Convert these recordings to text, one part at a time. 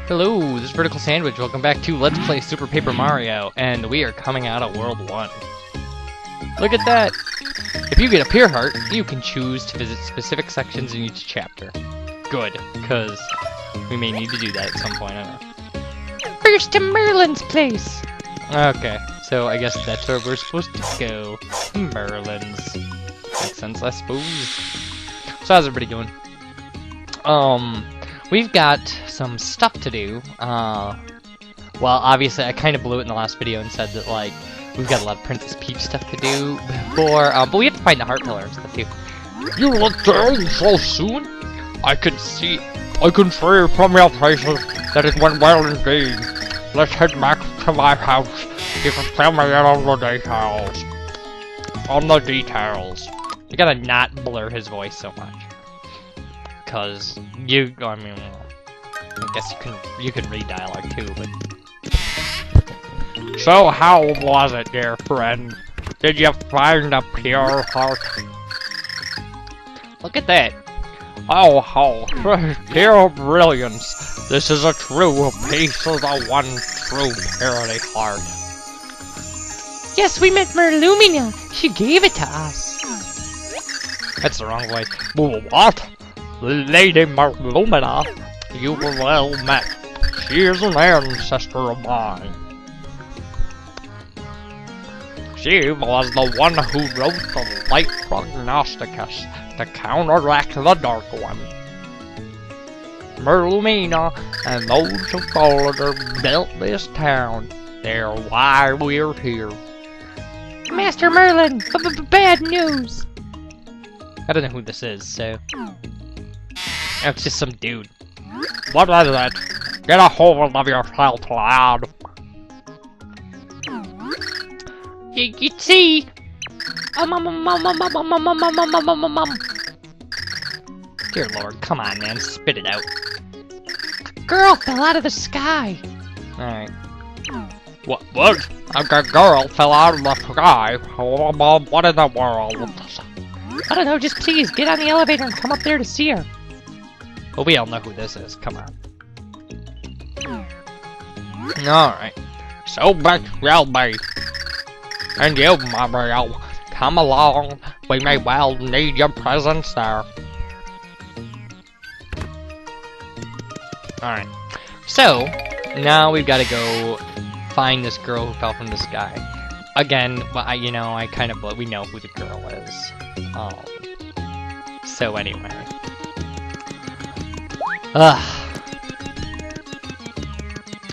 Hello, this is Vertical Sandwich. Welcome back to Let's Play Super Paper Mario, and we are coming out of World 1. Look at that! If you get a Peer Heart, you can choose to visit specific sections in each chapter. Good, because we may need to do that at some point, I don't know. First to Merlin's place! Okay, so I guess that's where we're supposed to go. Merlin's. Makes sense, I suppose. So how's everybody doing? We've got some stuff to do. Well, obviously, I kind of blew it in the last video and said that, like, we've got a lot of Princess Peach stuff to do before, but we have to find the heart pillar and stuff, too. You look down so soon? I can see from your faces that it went well indeed. Let's head back to my house. You can fill me in on the details. You gotta not blur his voice so much. Cause I guess you can read dialogue too, but... So how was it, dear friend? Did you find a pure heart? Look at that! Oh, pure brilliance! This is a true piece of the one true purity heart. Yes, we met Merlumina. She gave it to us. That's the wrong way. What? Lady Merlumina, you were well met. She is an ancestor of mine. She was the one who wrote the Light Prognosticus to counteract the Dark One. Merlumina and those who followed her built this town. They're why we're here. Master Merlin, bad news. I don't know who this is, so... It's just some dude. What is it? Get a hold of yourself, lad. You see? Dear Lord, come on, man, spit it out. A girl fell out of the sky. Alright. What? A girl fell out of the sky? What in the world? I don't know, just please get on the elevator and come up there to see her. Well, we all know who this is, come on. Alright. So back will be. And you, Mario, come along. We may well need your presence there. Alright. So, now we've got to go find this girl who fell from the sky. Again, well, we know who the girl is. So anyway.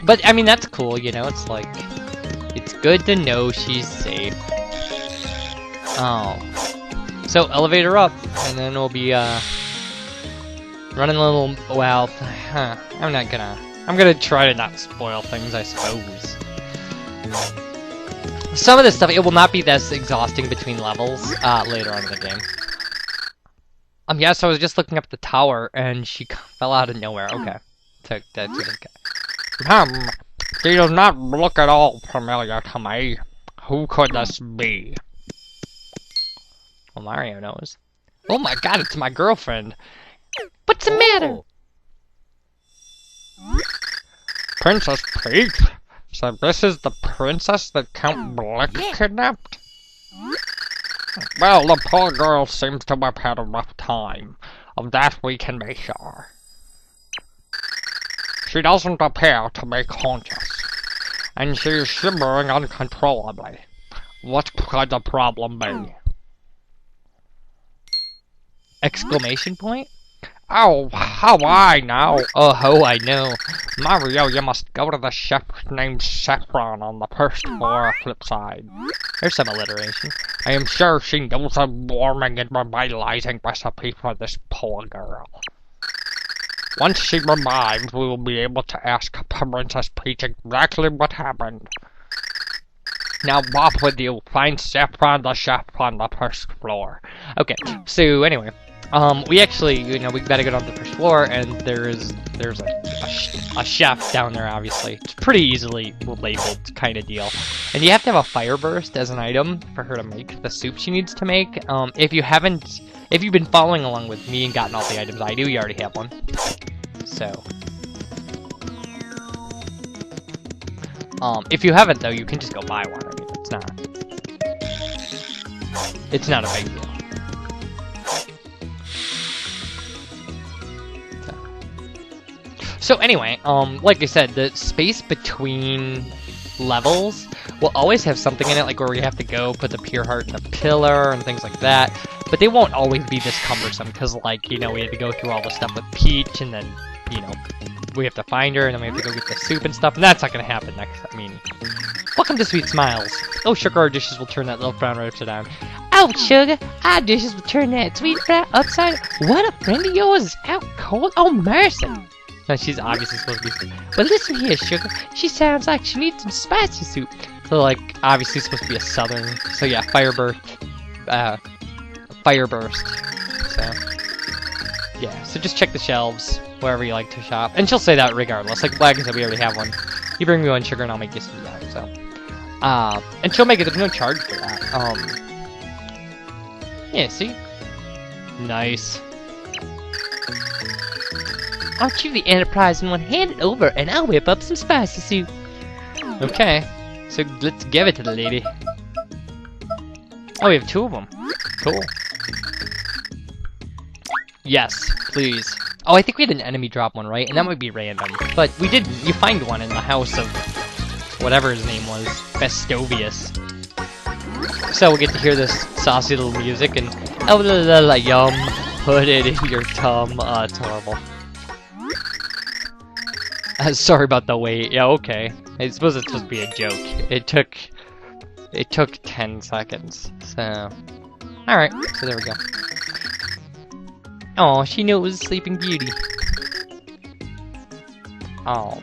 But, I mean, that's cool, you know, it's like, it's good to know she's safe. So, elevator up, and then we'll be, running a little, well, I'm gonna try to not spoil things, I suppose. Some of this stuff, it will not be this exhausting between levels, later on in the game. Yes, I was just looking up the tower, and she fell out of nowhere. Okay. That's okay. She does not look at all familiar to me. Who could this be? Well, Mario knows. Oh my god, it's my girlfriend! What's the matter? Princess Peach? So this is the princess that Count Blick kidnapped? Well, the poor girl seems to have had a rough time. Of that we can be sure. She doesn't appear to be conscious, and she is shivering uncontrollably. What could the problem be? Exclamation point? Oh, how I know! Oh, I know. Mario, you must go to the chef named Saffron on the first floor flip side. There's some alliteration. I am sure she knows a warming and revitalizing recipe for this poor girl. Once she revives, we will be able to ask Princess Peach exactly what happened. Now, off with you. Find Saffron the chef on the first floor. Okay, so anyway, we actually, we gotta go down to the first floor, and there's a chef down there, obviously. It's pretty easily labeled kind of deal. And you have to have a fire burst as an item for her to make the soup she needs to make. If you've been following along with me and gotten all the items I do, you already have one. So, If you haven't though, you can just go buy one. I mean, it's not a big deal. So anyway, like I said, the space between levels will always have something in it, like where we have to go put the pure heart in a pillar and things like that. But they won't always be this cumbersome, because, like, you know, we had to go through all the stuff with Peach, and then, you know, we have to find her, and then we have to go get the soup and stuff, and that's not gonna happen next. I mean, welcome to Sweet Smiles. Oh, sugar, our dishes will turn that little brown right upside down. Oh, sugar, our dishes will turn that sweet fry upside. What a friend of yours is out cold. Oh, mercy. No, she's obviously supposed to be. But listen here, sugar. She sounds like she needs some spicy soup. So, like, obviously supposed to be a southern. So yeah, fireburst. So yeah, so just check the shelves wherever you like to shop, and she'll say that regardless. Like I said, we already have one. You bring me one sugar, and I'll make you some that. So, and she'll make it. There's no charge for that. Yeah, see, nice. I'll chew the Enterprise in one, hand it over, and I'll whip up some spicy soup. Okay, so let's give it to the lady. Oh, we have 2 of them. Cool. Yes, please. Oh, I think we had an enemy drop one, right? And that might be random. But we did, you find one in the house of whatever his name was, Festovius. So we'll get to hear this saucy little music and oh la la la yum, put it in your tum. It's horrible. Sorry about the wait. Yeah, okay. I suppose it's supposed to be a joke. It took 10 seconds. So, all right. So there we go. Oh, she knew it was Sleeping Beauty. Oh.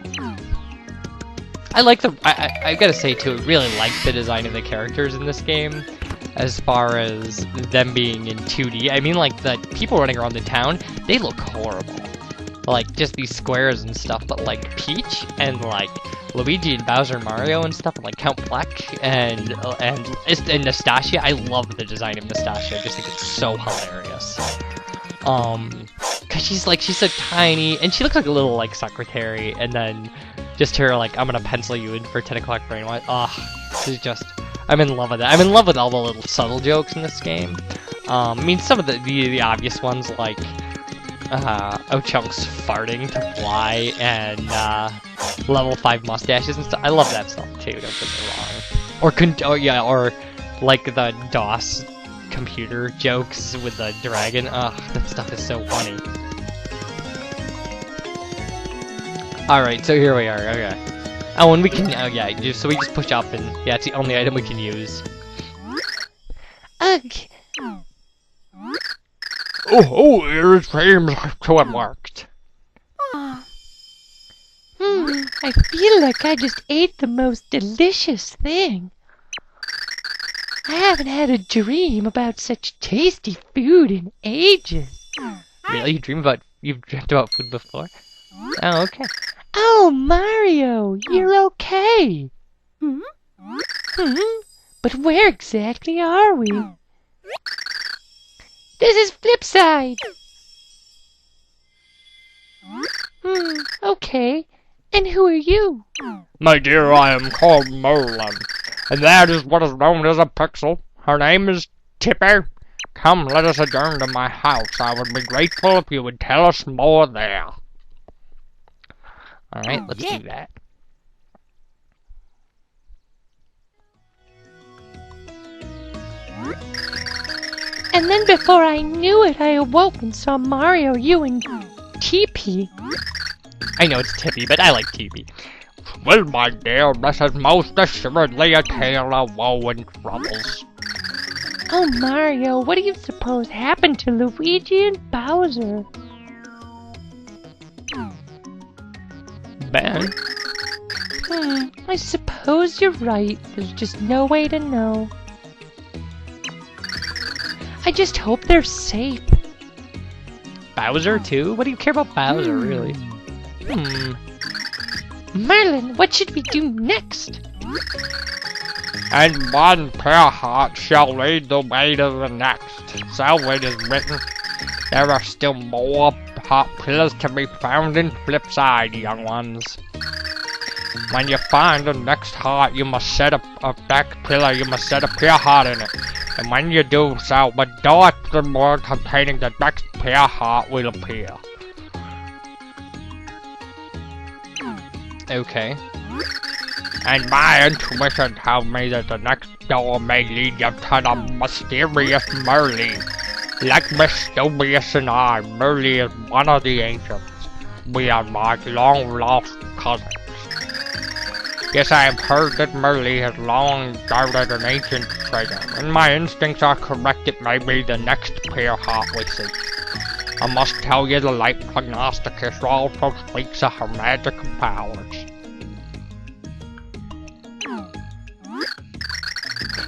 I like the. I gotta say too, I really like the design of the characters in this game, as far as them being in 2D. I mean, like the people running around the town, they look horrible. Like just these squares and stuff. But like Peach and like Luigi and Bowser and Mario and stuff, and like Count Fleck and Nastasia. I love the design of Nastasia. I just think it's so hilarious. Cause she's so tiny, and she looks like a little like secretary, and then just her like, I'm gonna pencil you in for 10 o'clock brainwash. She's just, I'm in love with that. I'm in love with all the little subtle jokes in this game. I mean, some of the obvious ones like Ochunks farting to fly and level 5 mustaches and stuff. I love that stuff too. Don't get me wrong. Or like the DOS computer jokes with the dragon. That stuff is so funny. Alright, so here we are, okay. Oh, and we can, so we just push up and, yeah, it's the only item we can use. Ugh. Oh, it seems to have worked. I feel like I just ate the most delicious thing. I haven't had a dream about such tasty food in ages. Really? You've dreamt about food before? Oh, okay. Oh, Mario, you're okay. But where exactly are we? This is Flipside. Okay. And who are you? My dear, I am called Merlin, and that is what is known as a pixel. Her name is Tipper. Come, let us adjourn to my house. I would be grateful if you would tell us more there. Alright, let's do that. And then before I knew it, I awoke and saw Mario, you, and TP. I know it's Tippy, but I like TP. Well, my dear, this is most assuredly a tale of woe and troubles. Oh, Mario, what do you suppose happened to Luigi and Bowser? Bad. I suppose you're right. There's just no way to know. I just hope they're safe. Bowser, too? What do you care about Bowser, really? Merlin, what should we do next? And one pure heart shall lead the way to the next. So it is written, there are still more heart pillars to be found in Flipside, young ones. When you find the next heart, you must set a next pillar, you must set a pure heart in it. And when you do so, the door to the world containing the next pure heart will appear. Okay. And my intuition tells me that the next door may lead you to the mysterious Merly. Like Mysterious and I, Merly is one of the ancients. We are like long-lost cousins. Yes, I have heard that Merly has long guarded an ancient treasure, and my instincts are correct, it may be the next pure heart we seek. I must tell you the light prognosticus also speaks of her magical powers.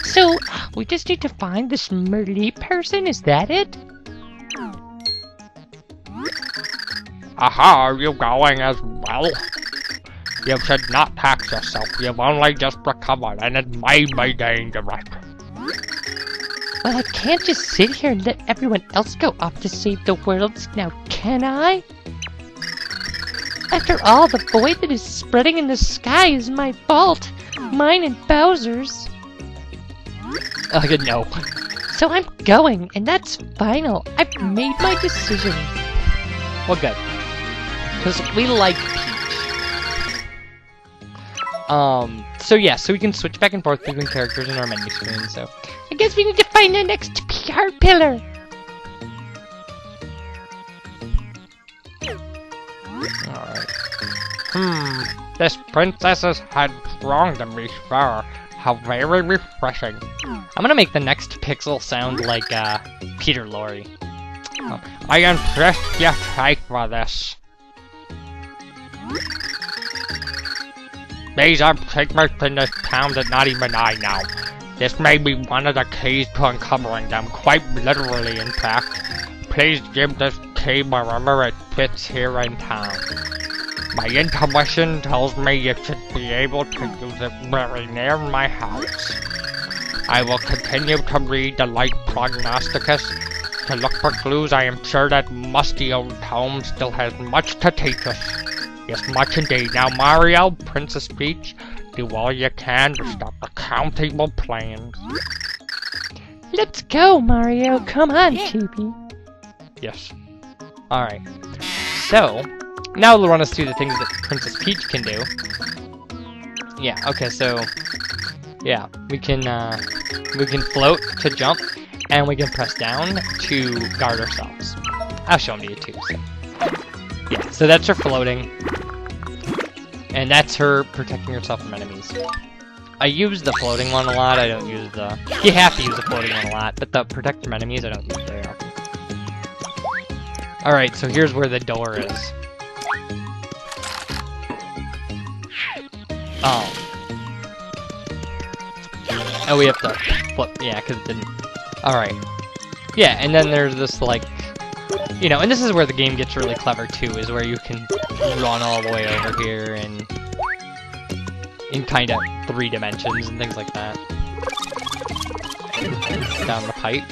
So, we just need to find this Merly person, is that it? Aha, are you going as well? You should not tax yourself, you've only just recovered, and it may be dangerous. Well, I can't just sit here and let everyone else go off to save the world now, can I? After all, the void that is spreading in the sky is my fault. Mine and Bowser's. No. So I'm going, and that's final. I've made my decision. Well, good. Because we like Peach. So yeah, so we can switch back and forth between characters in our menu screen, so... I guess we need to find the next PR pillar. Alright. This princess's had wronged me, sir. How very refreshing. I'm gonna make the next pixel sound like, Peter Lorre. I insist you take for this. These are secrets in this town that not even I know. This may be one of the keys to uncovering them, quite literally in fact. Please give this key wherever it fits here in town. My intuition tells me you should be able to use it very near my house. I will continue to read the light prognosticus to look for clues. I am sure that musty old tome still has much to teach us. Yes, much indeed. Now, Mario, Princess Peach, do all you can to stop the countable plans. Let's go, Mario. Come on, Chibi. Yes. Alright. So, now they'll run us through the things that Princess Peach can do. Yeah, okay, so... Yeah, we can float to jump, and we can press down to guard ourselves. I'll show them to you too, so... Yeah, so that's her floating. And that's her protecting herself from enemies. I use the floating one a lot, I don't use the... You have to use the floating one a lot, but the protect from enemies I don't use very often. Alright, so here's where the door is. Oh. Oh, we have to flip, yeah, because it didn't... Alright. Yeah, and then there's this, like... You know, and this is where the game gets really clever too, is where you can run all the way over here and in kind of 3 dimensions and things like that. Down the pipe.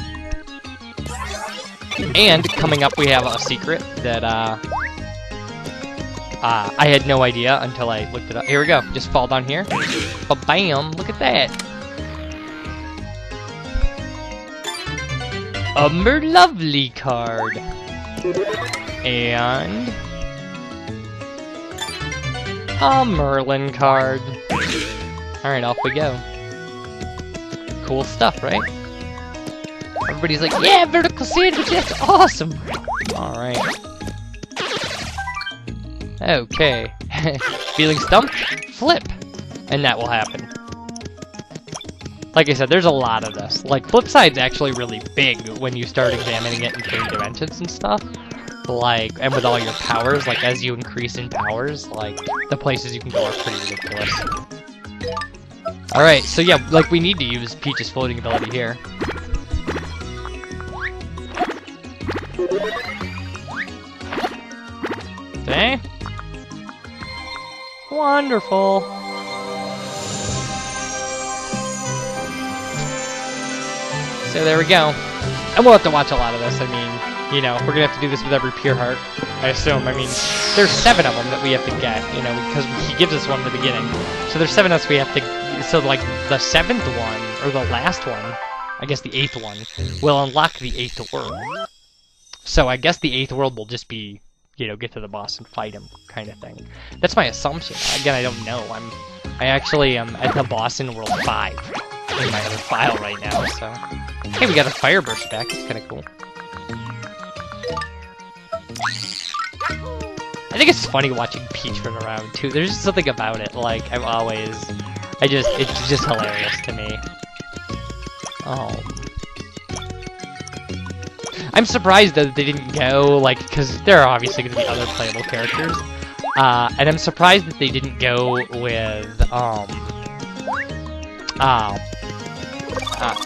And coming up we have a secret that I had no idea until I looked it up. Here we go, just fall down here. Ba-bam, look at that. A Merlovely card. And a Merlin card. Alright, off we go. Cool stuff, right? Everybody's like, yeah, vertical sandwich, that's awesome! Alright. Okay. Feeling stumped? Flip! And that will happen. Like I said, there's a lot of this. Like, Flipside's actually really big when you start examining it in 3 dimensions and stuff. Like, and with all your powers, like, as you increase in powers, like, the places you can go are pretty ridiculous. Alright, so yeah, like, we need to use Peach's floating ability here. Okay. Wonderful. So there we go. And we'll have to watch a lot of this. I mean, you know, we're gonna have to do this with every pure heart, I assume. I mean, there's 7 of them that we have to get, you know, because he gives us one in the beginning. So there's 7 of us we have to, so like the 7th one, or the last one, I guess the 8th one, will unlock the 8th world. So I guess the 8th world will just be, you know, get to the boss and fight him, kind of thing. That's my assumption. Again, I don't know. I actually am at the boss in World 5 in my other file right now, so... Hey, we got a fire burst back. It's kind of cool. I think it's funny watching Peach run around, too. There's just something about it, like, it's just hilarious to me. Oh. I'm surprised that they didn't go, like, because there are obviously going to be other playable characters. And I'm surprised that they didn't go with,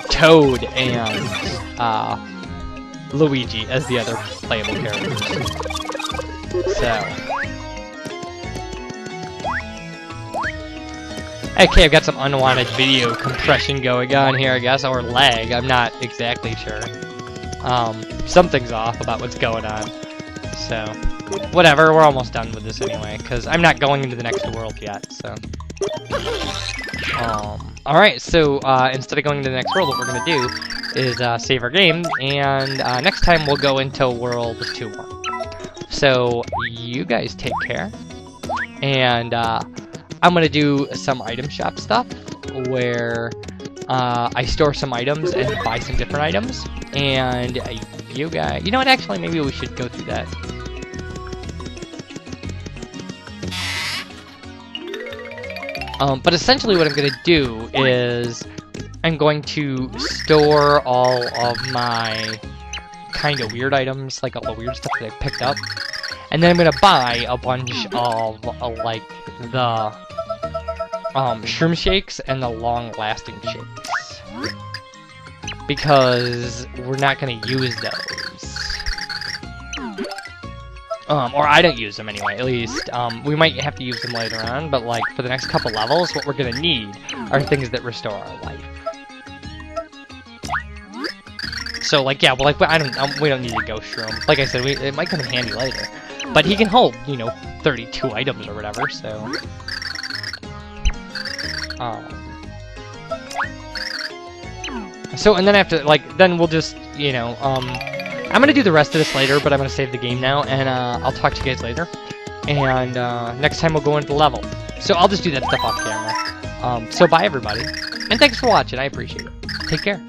Toad and, Luigi as the other playable characters. So. Okay, I've got some unwanted video compression going on here, I guess, or lag, I'm not exactly sure. Something's off about what's going on. So, whatever, we're almost done with this anyway, because I'm not going into the next world yet, so. Alright, so, instead of going to the next world, what we're gonna do is, save our game, and, next time we'll go into World 2-1. So, you guys take care, and, I'm gonna do some item shop stuff, where, I store some items and buy some different items, and you guys... You know what, actually, maybe we should go through that. But essentially what I'm going to do is I'm going to store all of my kind of weird items, like all the weird stuff that I picked up, and then I'm going to buy a bunch of, like, the shroom shakes and the long-lasting shakes. Because we're not going to use those. Or I don't use them anyway, at least. We might have to use them later on, but like for the next couple levels, what we're going to need are things that restore our life. So like, yeah, well, like, we don't need a ghost shroom. Like I said, it might come in handy later. But he can hold, you know, 32 items or whatever, so... So, and then after, like, then we'll just, you know, I'm gonna do the rest of this later, but I'm gonna save the game now, and, I'll talk to you guys later. And, next time we'll go into the level. So I'll just do that stuff off camera. So bye everybody, and thanks for watching, I appreciate it. Take care.